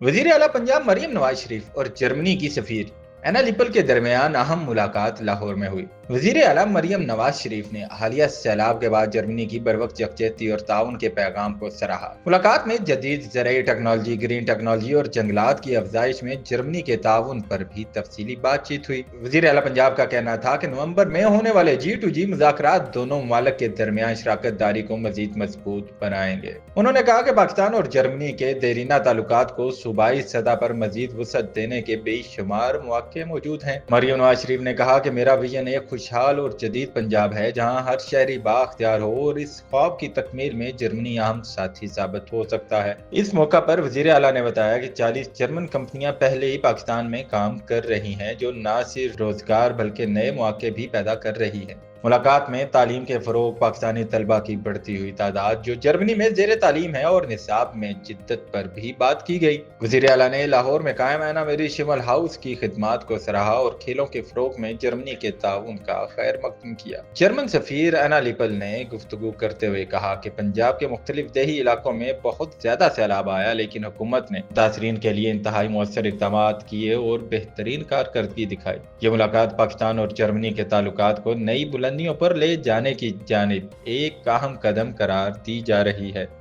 वजीर आला पंजाब मरियम नवाज शरीफ और जर्मनी की सफीर एना लिपल के दरमियान अहम मुलाकात लाहौर में हुई। वजीर आला मरियम नवाज शरीफ ने हालिया सैलाब के बाद जर्मनी की बरवक्त यकजहती और ताउन के पैगाम को सराहा। मुलाकात में जदीद ज़राई टेक्नोलॉजी, ग्रीन टेक्नोलॉजी और जंगलात की अफजाइश में जर्मनी के ताउन पर भी तफसीली बातचीत हुई। वजीर आला पंजाब का कहना था कि नवंबर में होने वाले G2G मुज़ाकरात दोनों ममालिक के दरमियान शराकत दारी को मजीद मजबूत बनाएंगे। उन्होंने कहा कि पाकिस्तान और जर्मनी के देरीना ताल्लुकात को सूबाई सतह पर मजीद वसअत देने के बेशुमार मौके मौजूद हैं। मरियम नवाज शरीफ ने कहा कि मेरा विजन एक खुशहाल और जदीद पंजाब है जहां हर शहरी बाख्तियार हो और इस ख्वाब की तकमील में जर्मनी अहम साथी साबित हो सकता है। इस मौका पर वजीर आला ने बताया कि 40 जर्मन कंपनियां पहले ही पाकिस्तान में काम कर रही हैं जो न सिर्फ रोजगार बल्कि नए मौके भी पैदा कर रही है। मुलाकात में तालीम के फरोग, पाकिस्तानी तलबा की बढ़ती हुई तादाद जो जर्मनी में जेर तालीम है और निसाब में जिद्दत पर भी बात की गई। वज़ीर आला ने लाहौर में कायम एना मेरी शिमल हाउस की खिदमात को सराहा और खेलों के फरोग में जर्मनी के ताउन का खैर मकदम किया। जर्मन सफीर एना लिपल ने गुफ्तगू करते हुए कहा कि पंजाब के मुख्तलिफ देही इलाकों में बहुत ज्यादा सैलाब आया, लेकिन हुकूमत ने मुतासरीन के लिए इंतहाई मौसर इक़दाम किए और बेहतरीन कारकर्दगी दिखाई। ये मुलाकात पाकिस्तान और जर्मनी के ताल्लुकात को नई बुलंदियों पर ले जाने की जानिब एक अहम कदम करार दी जा रही है।